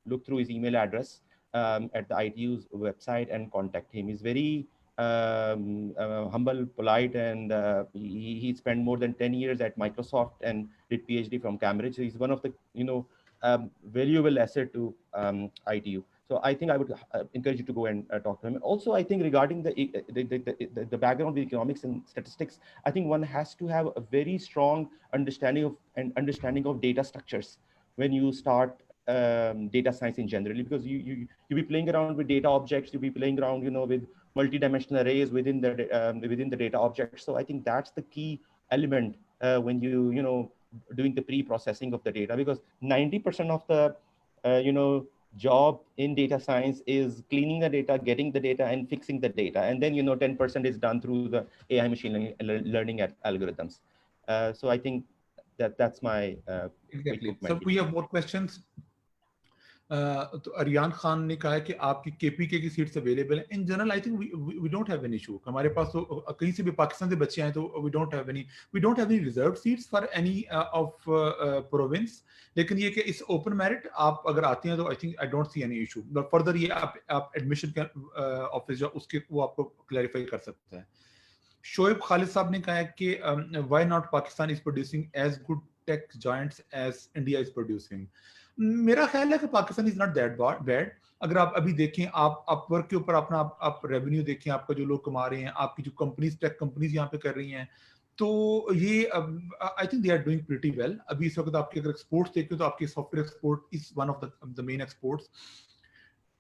look through his email address at the ITU's website and contact him. He's very humble, polite, and he spent more than 10 years at Microsoft and did PhD from Cambridge. So he's one of the valuable asset to ITU. So I think I would encourage you to go and talk to him. Also, I think regarding the background of economics and statistics, I think one has to have a very strong understanding of data structures when you start data science in generally, because you be playing around with data objects, you be playing around with multi-dimensional arrays within the data objects. So I think that's the key element when you doing the pre-processing of the data, because 90% of the job in data science is cleaning the data, getting the data, and fixing the data, and then 10% is done through the AI machine learning algorithms. So I think that's my quick Exactly. comment. So we have more questions. तो अरियान खान ने कहा है कि आपकी केपीके की सीट्स अवेलेबल है। In general I think we don't have any issue. हमारे पास तो कहीं से भी पाकिस्तान से बच्चे आए तो we don't have any reserve seats for any of province. लेकिन ये कि इस ओपन मेरिट आप अगर आते हैं तो I think I don't see any issue. But further ये आप एडमिशन ऑफिस जो उसके वो आपको क्लैरिफाई कर सकता है। शोएब खालिद साहब ने कहा है कि why not Pakistan is producing as good tech giants as India is producing. मेरा ख्याल है कि Pakistan is not that bad. अगर आप अभी देखें, आप अपवर्क के ऊपर अपना आप रेवेन्यू देखें, आपका जो लोग कमा रहे हैं, आपकी जो कंपनीज टेक कंपनीज यहाँ पे कर रही हैं, तो ये I think they are doing pretty well. अभी इस वक्त आपके अगर एक्सपोर्ट्स देखें तो आपकी software export is one of the main exports.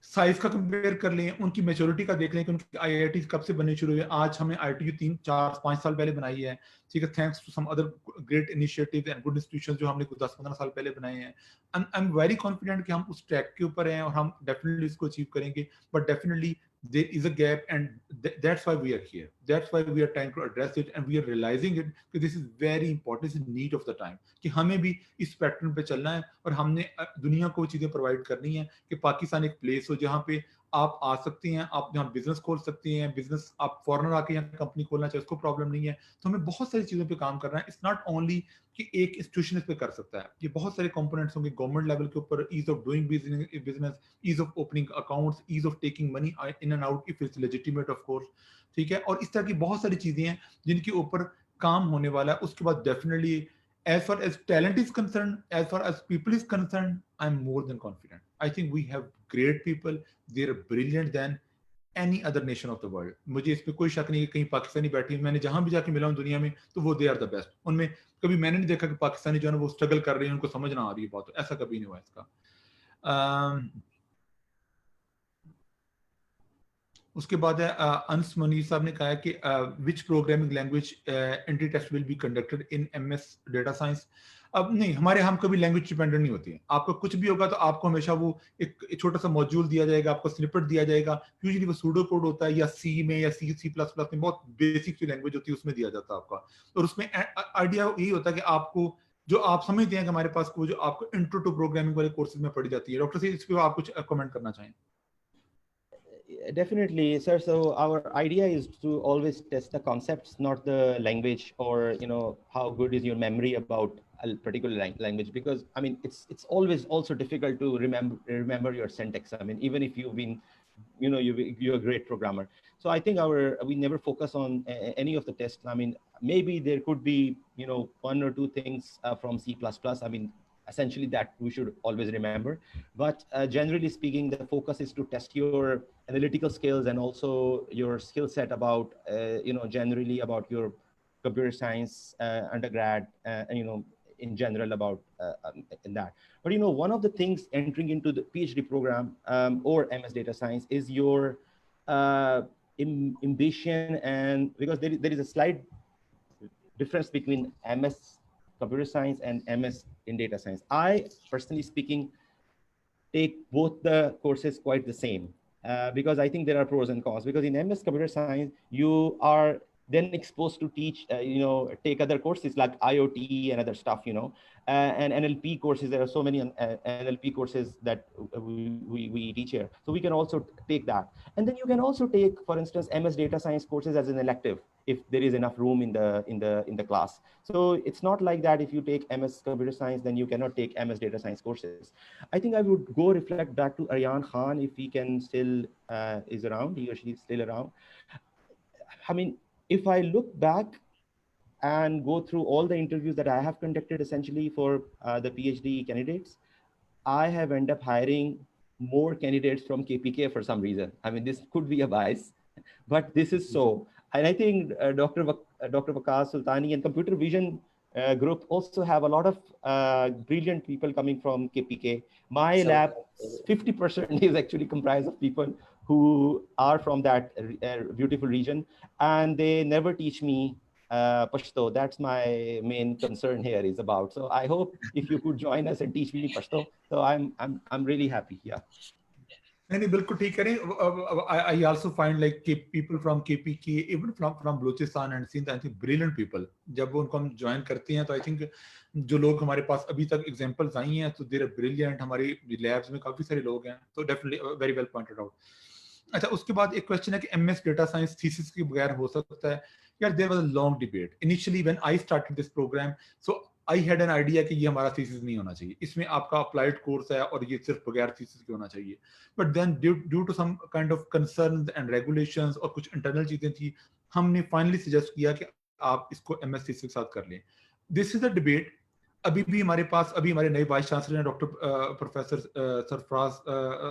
Size का कंपेयर कर लें, उनकी मेच्योरिटी का देख लें कि उनकी आईआईटी कब से बननी शुरू हुई है। आज हमें आईटीयू 3, 4, 5 साल पहले बनाई है, ठीक है, thanks to some other great initiative and good institutions जो हमने 10-15 साल पहले बनाए हैं। आई एम वेरी कॉन्फिडेंट कि हम उस ट्रैक के ऊपर हैं और हम डेफिनेटली इसको अचीव करेंगे। But definitely there is a gap, and that's why we are here. That's why we are trying to address it, and we are realizing it कि this is very important, this is need of the time कि हमें भी इस पैटर्न पे चलना है और हमने दुनिया को चीजें प्रोवाइड करनी है कि पाकिस्तान एक प्लेस हो जहाँ पे आप आ सकते हैं, आप यहाँ बिजनेस खोल सकते हैं, बिजनेस आप फॉरेनर आके यहाँ कंपनी खोलना चाहे उसको प्रॉब्लम नहीं है। तो हमें बहुत सारी चीजों पे काम करना है। इट्स नॉट ओनली कि एक इंस्टीट्यूशन इस पे कर सकता है, ये बहुत सारे कंपोनेंट्स होंगे गवर्नमेंट लेवल के ऊपर, ease of doing business, ease of opening accounts, ease of taking money in and out if it's legitimate of course, ठीक है। और इस तरह की बहुत सारी चीजें हैं जिनके ऊपर काम होने वाला है। उसके बाद definitely as far as talent is concerned, as far as people is concerned, I'm more than confident. I think we have great people. They're brilliant than any other nation of the world. मुझे इस पे कोई शक नहीं कि कहीं पाकिस्तानी बैठी, मैंने जहां भी जाके मिला हूं दुनिया में तो वो दे आर द बेस्ट। उनमें कभी मैंने नहीं देखा कि पाकिस्तानी जो है ना वो स्ट्रगल कर रहे हैं, उनको समझ ना आ रही है बात, ऐसा कभी नहीं हुआ इसका। उसके बाद है अंस मनीर साहब ने कहा है कि which programming language entry test will be conducted in MS data science. अब नहीं, हमारे हम कभी लैंग्वेज डिपेंडेंट नहीं होती है। आपका कुछ भी होगा तो आपको हमेशा वो एक छोटा सा मॉड्यूल दिया जाएगा, आपको स्निपेट दिया जाएगा, यूजुअली वो सूडो कोड होता है या सी में या सी प्लस प्लस में, बहुत बेसिक जो लैंग्वेज होती है उसमें दिया जाता है आपका। और उसमें आइडिया यही होता है कि आपको जो आप समझते हैं कि हमारे पास वो जो आपको इंट्रो टू प्रोग्रामिंग वाले कोर्सेज में पढ़ी जाती है। डॉक्टर से इस पर आप कुछ कमेंट करना चाहें? Definitely, sir. So our idea is to always test the concepts, not the language, or how good is your memory about a particular language. Because I mean, it's always also difficult to remember your syntax. I mean, even if you've been, you're a great programmer. So I think we never focus on any of the tests. I mean, maybe there could be one or two things from C++. I mean, essentially that we should always remember. But generally speaking, the focus is to test your analytical skills and also your skill set about, generally about your computer science undergrad, and in general about in that. But one of the things entering into the PhD program or MS data science is your uh, ambition, and because there is a slight difference between MS computer science and MS in data science. I personally speaking take both the courses quite the same, because I think there are pros and cons. Because in MS Computer Science, you are then exposed to teach, take other courses like IoT and other stuff, and NLP courses. There are so many NLP courses that we teach here. So we can also take that. And then you can also take, for instance, MS Data Science courses as an elective if there is enough room in the class. So it's not like that if you take MS Computer Science, then you cannot take MS Data Science courses. I think I would go reflect back to Aryan Khan if he can still is around, he or she is still around. I mean, if I look back and go through all the interviews that I have conducted essentially for the PhD candidates, I have ended up hiring more candidates from KPK for some reason. I mean, this could be a bias, but this is so. And I think Dr. Waqas Sultani and Computer Vision group also have a lot of brilliant people coming from KPK. My lab, 50% is actually comprised of people who are from that beautiful region, and they never teach me Pashto. That's my main concern here is about. So I hope if you could join us and teach me Pashto. So I'm really happy. Yeah. नहीं बिल्कुल ठीक करें. I also find like people from KPK, even from Balochistan and Sindh, I think brilliant people. जब वो उनको हम ज्वाइन करते हैं तो I think जो लोग हमारे पास अभी तक एग्जांपल्स आई हैं तो they're brilliant. हमारी लैब्स में काफी सारे लोग हैं, तो definitely very well pointed out. अच्छा, उसके बाद एक क्वेश्चन है कि एमएस डेटा साइंस थीसिस के बगैर हो सकता है? यार, there was a long debate initially when I started this program. So I had an idea कि ये हमारा थीसिस नहीं होना चाहिए, इसमें आपका अप्लाइड कोर्स है और ये सिर्फ बगैर थीसिस के होना चाहिए. But then due to some kind of concerns and regulations और कुछ इंटरनल चीजें थी, हमने फाइनली सजेस्ट किया कि आप इसको एमएस थीसिस के साथ कर लें. This is a debate. अभी भी हमारे पास अभी हमारे नए वाइस चांसलर हैं डॉक्टर प्रोफेसर सरफराज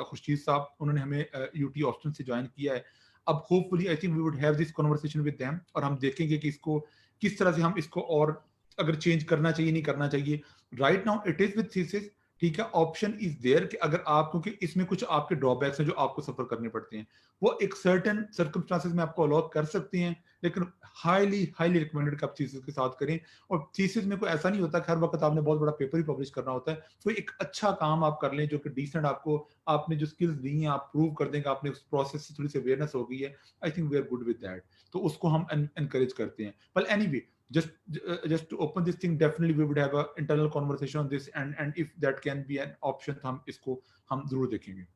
खुर्शीद साहब, उन्होंने हमें यूटी ऑस्टिन से ज्वाइन किया है. अब hopefully I think we would have this conversation with them और हम देखेंगे कि इसको किस तरह से हम इसको और अगर चेंज करना चाहिए नहीं करना चाहिए. Right now it is with thesis, ठीक है, ऑप्शन इज देयर कि अगर आप, क्योंकि इसमें कुछ आपके ड्रॉबैक्स हैं जो आपको सफर करने पड़ते हैं, वो एक सर्टेन सर्कमस्टांसेस में आपको अलाउ कर सकते हैं, लेकिन हाईली रिकमेंडेड कि आप थीसिस के साथ करें. और थीसिस में कोई ऐसा नहीं होता कि हर वक्त आपने बहुत बड़ा पेपर ही पब्लिश करना होता है. कोई एक अच्छा काम आप कर लें जो कि डिसेंट, आपको आपने जो स्किल्स दी हैं आप प्रूव कर देंगे, आपने उस प्रोसेस से थोड़ी सी अवेयरनेस हो गई है. I think we are good with that, तो उसको हम एनकरेज करते हैं. But anyway, just to open this thing, definitely we would have a internal conversation on this, and if that can be an option, हम इसको हम जरूर देखेंगे.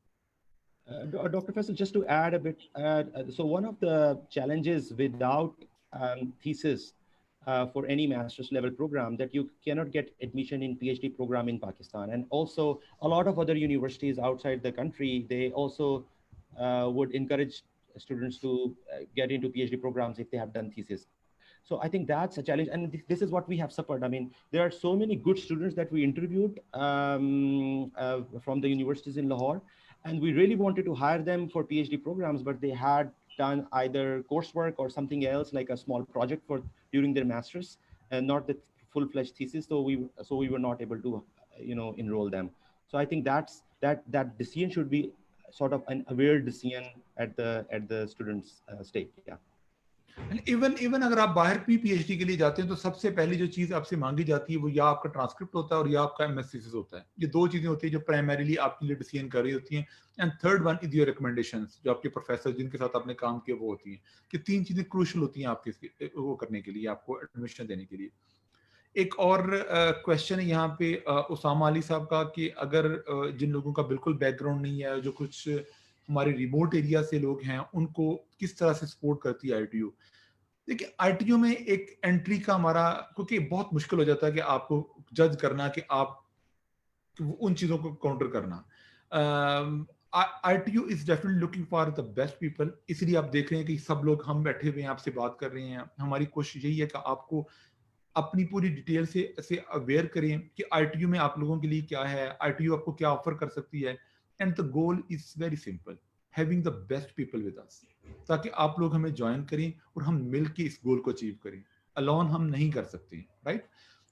Dr. Faisal, just to add a bit, so one of the challenges without thesis for any master's level program, that you cannot get admission in PhD program in Pakistan. And also a lot of other universities outside the country, they also would encourage students to get into PhD programs if they have done thesis. So I think that's a challenge, and this is what we have suffered. I mean, there are so many good students that we interviewed from the universities in Lahore, and we really wanted to hire them for PhD programs, but they had done either coursework or something else, like a small project for during their masters, and not the full-fledged thesis. So we were not able to, enroll them. So I think that decision should be sort of an aware decision at the students' stake. Yeah. Even अगर आप बाहर भी पीएचडी के लिए जाते हैं तो सबसे पहली जो चीज आपसे मांगी जाती है वो या आपका ट्रांसक्रिप्ट होता है और या आपका एमएस थीसिस होता है. ये दो चीजें होती है जो प्राइमरीली आपके लिए डिसीजन कर रही होती हैं. And third one is your recommendations, जो आपके प्रोफेसर जिनके साथ आपने काम किया वो होती हैं. ये तीन चीजें क्रूशियल होती हैं आपके वो करने के लिए, आपको एडमिशन देने के लिए. एक और क्वेश्चन है यहाँ पे उसामा अली साहब का कि अगर जिन लोगों का बिल्कुल बैकग्राउंड नहीं है, जो कुछ हमारे रिमोट एरिया से लोग हैं, उनको किस तरह से सपोर्ट करती है आईटीयू. देखिए, आईटीयू में एक एंट्री का हमारा, क्योंकि बहुत मुश्किल हो जाता है कि आपको जज करना कि आप उन चीजों को काउंटर करना. ITU is definitely looking for the best people. इसलिए आप देख रहे हैं कि सब लोग हम बैठे हुए हैं, आपसे बात कर रहे हैं. हमारी कोशिश यही है कि आपको अपनी पूरी डिटेल से अवेयर करें कि आईटीयू में आप लोगों के लिए क्या है, आईटीयू आपको क्या ऑफर कर सकती है. And the goal is very simple, having the best people with us, ताकि आप लोग हमें ज्वाइन करें और हम मिलकर इस गोल को अचीव करें. अलोन हम नहीं कर सकते, राइट?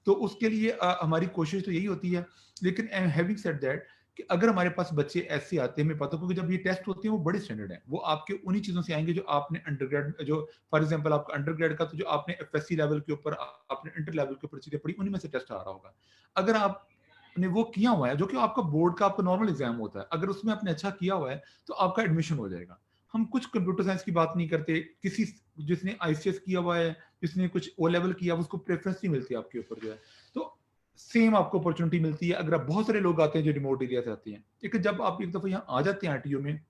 तो उसके लिए हमारी कोशिश तो यही होती है। लेकिन हैविंग सेड दैट, कि अगर हमारे पास बच्चे ऐसे आते हैं, हमें पता, क्योंकि जब ये टेस्ट होते हैं वो बड़े स्टैंडर्ड है, वो आपके उन्हीं चीजों से आएंगे जो आपने अंडरग्रेड, जो फॉर एग्जांपल आपका अंडरग्रेड का, तो जो आपने एफएससी लेवल के ऊपर, आपने इंटर लेवल के ऊपर चीजें पढ़ी, उन्हीं में से टेस्ट आ रहा होगा। अगर आपने वो किया हुआ है, जो कि आपका बोर्ड का आपका नॉर्मल एग्जाम होता है, अगर उसमें आपने अच्छा किया हुआ है तो आपका एडमिशन हो जाएगा। हम कुछ कंप्यूटर साइंस की बात नहीं करते, किसी जिसने आईसीएस किया हुआ है, जिसने कुछ ओ लेवल किया, उसको प्रेफरेंस नहीं मिलती आपके ऊपर जो है। तो सेम आपको अपॉर्चुनिटी मिलती है। अगर आप, बहुत सारे लोग आते हैं जो रिमोट एरिया से आते हैं, लेकिन जब आप एक दफा यहाँ आ जाते हैं आरटीओ में,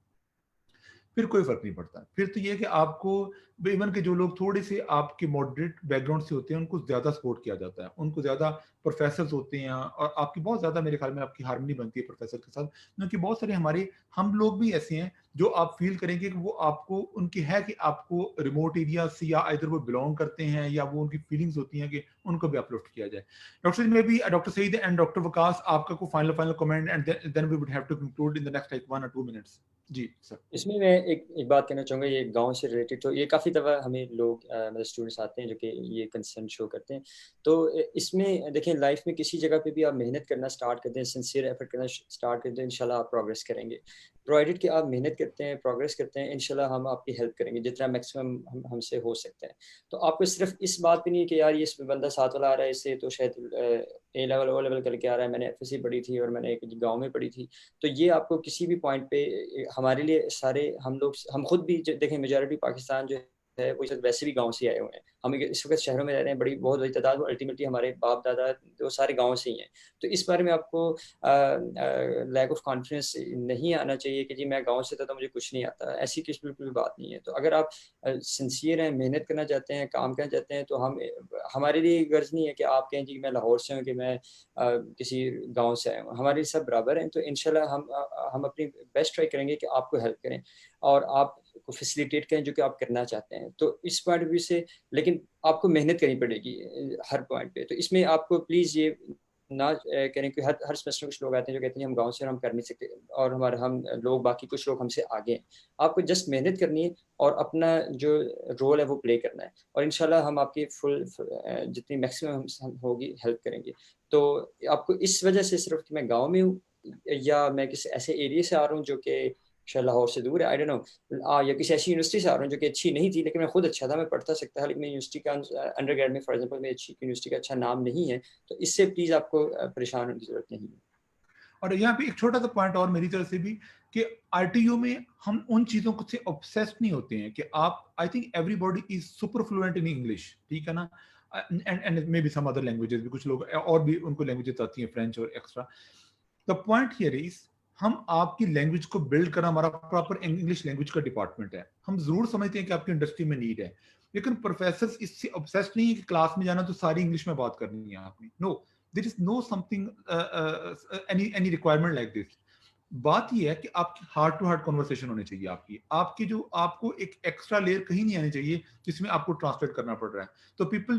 फिर कोई फर्क नहीं पड़ता। फिर तो ये है कि आपको, इवन के जो लोग थोड़े से आपके मॉडरेट बैकग्राउंड से होते हैं, उनको ज्यादा सपोर्ट किया जाता है, उनको ज्यादा प्रोफेसर्स होते हैं, और आपकी बहुत ज्यादा, मेरे ख्याल में आपकी हार्मनी बनती है प्रोफेसर के साथ, क्योंकि बहुत सारे हमारे हम लोग भी ऐसे हैं जो आप फील करेंगे कि वो आपको, उनकी है कि आपको रिमोट एरिया से, या इधर वो बिलोंग करते हैं, या वो उनकी फीलिंग्स होती हैं कि उनको भी अपलिफ्ट किया जाए। डॉक्टर में भी, doctor Saeed and doctor Waqas, आपका कोई final comment, and then we would have to conclude in the next like 1 or 2 minutes। जी सर। इसमें मैं एक बात कहना चाहूँगा, ये गांव से रिलेटेड, तो ये काफ़ी दफ़ा हमें लोग मतलब स्टूडेंट्स आते हैं जो कि ये कंसर्न शो करते हैं। तो इसमें देखें, लाइफ में किसी जगह पे भी आप मेहनत करना स्टार्ट करते हैं, सिंसियर एफर्ट करना स्टार्ट करते हैं, इंशाल्लाह आप प्रोग्रेस करेंगे। प्रोवाइडेड कि आप मेहनत करते हैं, प्रोग्रेस करते हैं, इंशाल्लाह हम आपकी हेल्प करेंगे जितना मैक्सिमम हमसे हो सकता है। तो आपको सिर्फ इस बात पे नहीं है कि यार ये बंदा साथ वाला आ रहा है, इससे तो शायद ए लेवल ओ लेवल करके आ रहा है, मैंने एफएससी पढ़ी थी और मैंने एक गाँव में पढ़ी थी। तो ये आपको किसी भी पॉइंट पे, हमारे लिए सारे हम खुद भी देखें, मेजॉरिटी पाकिस्तान जो है वो वैसे भी गांव से आए हुए हैं। हम इस वक्त शहरों में रह रहे हैं, बहुत बड़ी तादाद, अल्टीमेटली हमारे बाप दादा वो सारे गांव से ही हैं। तो इस बारे में आपको लैक ऑफ कॉन्फिडेंस नहीं आना चाहिए कि जी मैं गांव से था तो मुझे कुछ नहीं आता, ऐसी किसी बिल्कुल भी बात नहीं है। तो अगर आप सिंसियर हैं, मेहनत करना चाहते हैं, काम करना चाहते हैं, तो हमारे लिए गर्ज नहीं है कि आप कहें जी मैं लाहौर से हूँ, कि मैं किसी गांव से आया हूँ। हमारे सब बराबर हैं। तो इंशाल्लाह हम अपनी बेस्ट ट्राई करेंगे कि आपको हेल्प करें और आपको फैसिलिटेट करें जो कि आप करना चाहते हैं। तो इस पॉइंट ऑफ व्यू से, लेकिन आपको मेहनत करनी पड़ेगी हर पॉइंट पे। तो इसमें आपको प्लीज़ ये ना करें कि हर सेमेस्टर कुछ लोग आते हैं जो कहते हैं हम गांव से, हम कर नहीं सकते, और हम लोग बाकी कुछ लोग हमसे आगे हैं। आपको जस्ट मेहनत करनी है और अपना जो रोल है वो प्ले करना है, और इंशाल्लाह हम आपकी फुल जितनी मैक्सिमम होगी हेल्प करेंगे। तो आपको इस वजह से सिर्फ कि मैं गाँव में हूँ या मैं किसी ऐसे एरिया से आ रहा हूँ जो कि शायद लाहौर से दूर है, आई डोंट नो, या किसी ऐसी यूनिवर्सिटी से आ रहा हूँ जो कि अच्छी नहीं थी, लेकिन मैं खुद अच्छा था, मैं पढ़ता सकता था, लेकिन मैं यूनिवर्सिटी का अंडरग्रेड में फॉर एग्जांपल मेरी अच्छी यूनिवर्सिटी का अच्छा नाम नहीं है। तो इससे प्लीज़ आपको परेशान होने की जरूरत नहीं है। और यहाँ पे एक छोटा सा पॉइंट और मेरी तरफ से भी, कि आरटीयू में हम उन चीजों को से ऑब्सेस्ड नहीं होते हैं कि आप, I think everybody is super fluent in English, ठीक है ना, and maybe some other languages भी, कुछ लोग और भी उनको लैंग्वेजेस आती हैं, फ्रेंच और extra. The point here is, हम आपकी लैंग्वेज को बिल्ड करना, हमारा प्रॉपर इंग्लिश लैंग्वेज का डिपार्टमेंट है। हम जरूर समझते हैं कि आपकी इंडस्ट्री में नीड है, लेकिन प्रोफेसर इससे ऑब्सेस्ड नहीं है कि क्लास में जाना तो सारी इंग्लिश में बात करनी है आपने। No, there is no something any requirement like this. बात यह है कि आपकी हार्ट टू हार्ट कॉन्वर्सेशन होनी चाहिए। आपकी जो, आपको एक एक्स्ट्रा लेयर कहीं नहीं आनी चाहिए जिसमें आपको ट्रांसलेट करना पड़ रहा है। तो people,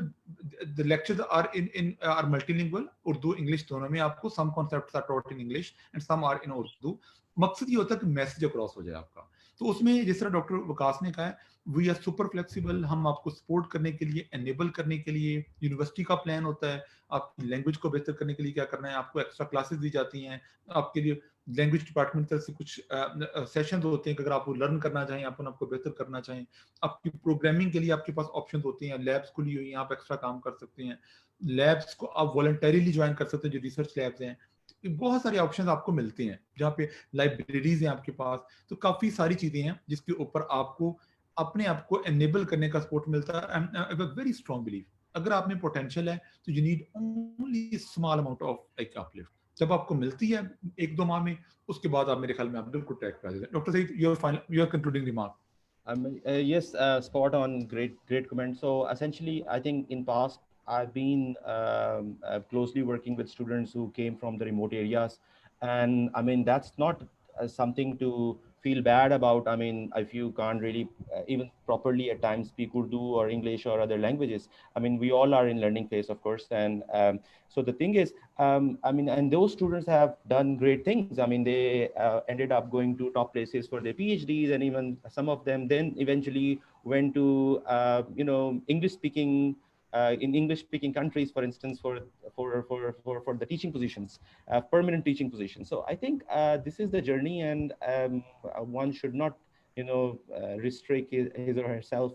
the lectures are in are multilingual, Urdu English दोनों में, आपको some concepts are taught in English and some are in Urdu. मकसद ये होता है कि मैसेज अक्रॉस हो जाए आपका। तो उसमें जिस तरह डॉक्टर वकास ने कहा है, वी आर सुपर फ्लेक्सिबल, हम आपको सपोर्ट करने के लिए, एनेबल करने के लिए, यूनिवर्सिटी का प्लान होता है आपकी लैंग्वेज को बेहतर करने के लिए क्या करना है, आपको एक्स्ट्रा क्लासेस दी जाती हैं आपके लिए, लैंग्वेज डिपार्टमेंट तरफ से कुछ सेशंस होते हैं कि अगर आप वो लर्न करना चाहें, आपको बेहतर करना चाहें, आपकी प्रोग्रामिंग के लिए आपके पास ऑप्शन होते हैं, लैब्स खुली हुई हैं, आप एक्स्ट्रा काम कर सकते हैं, लैब्स को आप वॉलंटरीली ज्वाइन कर सकते हैं जो रिसर्च लैब्स हैं। बहुत सारे ऑप्शंस आपको मिलते हैं, जहाँ पे लाइब्रेरीज हैं आपके पास। तो काफी सारी चीजें हैं जिसके ऊपर आपको अपने आप को एनेबल करने का सपोर्ट मिलता है। I have a very strong belief, अगर आप में पोटेंशियल है तो you need only small amount of like uplift. जब आपको मिलती है 1-2 माह में, उसके बाद आप, मेरे ख्याल में आप बिल्कुल ट्रैक पे आ जाते हैं। Doctor Saeed, your concluding remark. Yes, spot on. Great comment. So essentially, I think in past I've been closely working with students who came from the remote areas, and I mean that's not something to feel bad about. I mean, if you can't really even properly at times speak Urdu or English or other languages, I mean, we all are in learning phase, of course, and so the thing is, I mean, and those students have done great things. I mean, they ended up going to top places for their PhDs, and even some of them then eventually went to, English speaking in English-speaking countries, for instance, for the teaching positions, permanent teaching positions. So I think this is the journey, and one should not, restrict his or herself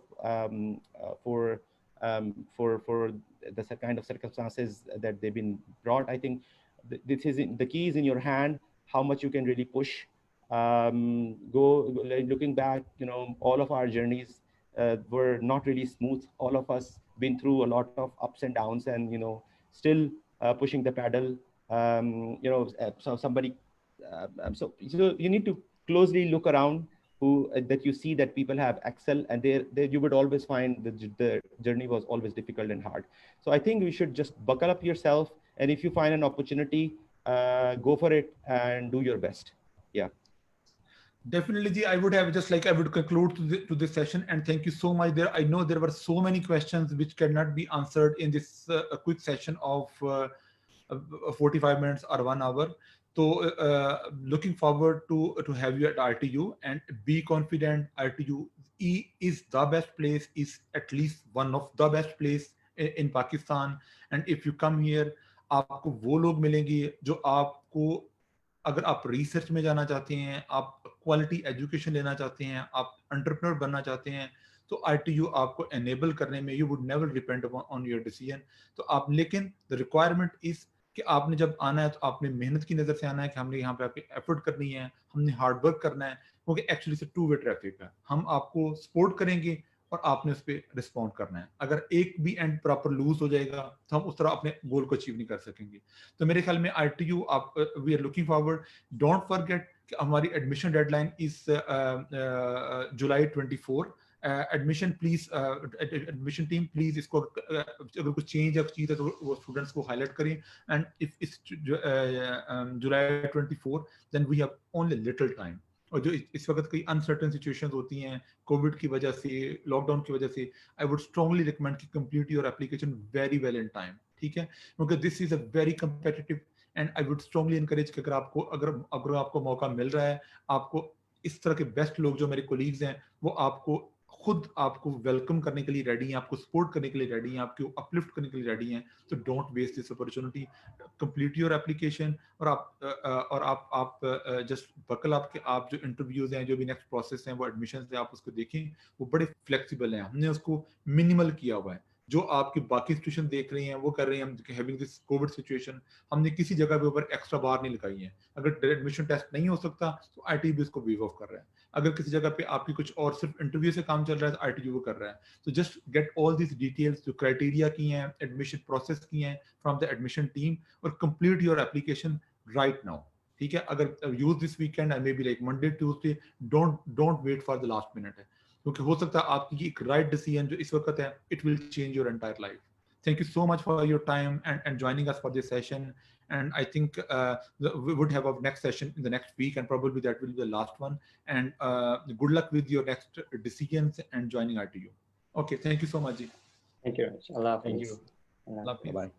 for the kind of circumstances that they've been brought. I think this is the key is in your hand. How much you can really push. Looking back, all of our journeys were not really smooth. All of us been through a lot of ups and downs, and still pushing the pedal. So somebody, so you need to closely look around who that you see that people have excel, and there you would always find the journey was always difficult and hard. So I think we should just buckle up yourself, and if you find an opportunity, go for it and do your best. Yeah. Definitely, Ji. I would have just like I would conclude to this session, and thank you so much. I know there were so many questions which cannot be answered in this quick session of 45 minutes or 1 hour. So looking forward to have you at RTU, and be confident. RTU is the best place, is at least one of the best place in Pakistan. And if you come here, आपको वो लोग मिलेंगे जो आपको, अगर आप रिसर्च में जाना चाहते हैं, आप क्वालिटी एजुकेशन लेना चाहते हैं, आप एंटरप्रेन्योर बनना चाहते हैं, तो आईटीयू आपको एनेबल करने में, you would never depend on your decision. तो आप, लेकिन द रिक्वायरमेंट इज कि आपने जब आना है तो आपने मेहनत की नजर से आना है कि हमने यहाँ पे आपकी एफर्ट करनी है, हमने हार्ड वर्क करना है, क्योंकि एक्चुअली से टू वे ट्रैफिक है. हम आपको सपोर्ट करेंगे और आपने उस पर रिस्पॉन्ड करना है. अगर एक भी एंड प्रॉपर लूज हो जाएगा तो हम उस तरह अपने गोल को अचीव नहीं कर सकेंगे. तो मेरे ख्याल में आईटीयू, आप, we are looking forward. Don't forget कि हमारी admission deadline is July 24. Admission please, admission team please इसको, अगर कुछ चेंज या चीज है तो वो स्टूडेंट्स को हाईलाइट करें. And if it's July 24, then we have only little time. और जो इस वक्त कई अनसर्टन सिचुएशंस होती हैं कोविड की वजह से, लॉकडाउन की वजह से, आई वुड स्ट्रांगली रिकमेंड कि complete your application very well in time. ठीक है, क्योंकि this is a very competitive, and I would strongly encourage कि अगर आपको मौका मिल रहा है, आपको इस तरह के बेस्ट लोग जो मेरे कोलीग्स हैं वो आपको खुद आपको वेलकम करने के लिए रेडी हैं, आपको सपोर्ट करने के लिए रेडी हैं, आपको अपलिफ्ट करने के लिए रेडी हैं. तो don't waste this opportunity, complete your application. और आप जस्ट बकल अप कि आप जो इंटरव्यूज हैं, जो भी नेक्स्ट प्रोसेस हैं, वो एडमिशन है, आप उसको देखें, वो बड़े फ्लेक्सिबल हैं. हमने उसको मिनिमल किया हुआ है. जो आपकी बाकी सिचुएशन देख रही हैं वो कर रहे हैं, हम हैविंग दिस कोविड सिचुएशन, हमने किसी जगह पे ऊपर एक्स्ट्रा बार नहीं लगाई है. अगर एडमिशन टेस्ट नहीं हो सकता तो आईटी भी इसको वीव ऑफ कर रहा है. अगर किसी जगह पे आपकी कुछ और सिर्फ इंटरव्यू से काम चल रहा है तो आईटी वो कर रहा है. तो just get all this details, जो क्राइटेरिया की हैं, एडमिशन प्रोसेस की हैं फ्रॉम द एडमिशन टीम, और complete your application right now. ठीक है, अगर use this weekend and maybe like Monday Tuesday, don't wait for the last minute है, क्योंकि हो सकता है आपकी एक राइट डिसीजन जो इस वक्त है, it will change your entire life. Thank you so much for your time and joining us for this session. And I think we would have a next session in the next week, and probably that will be the last one. And good luck with your next decisions and joining RTU. Okay, thank you so much. Thank you. Allah Thank Hafiz. you. Allah Hafiz. Bye.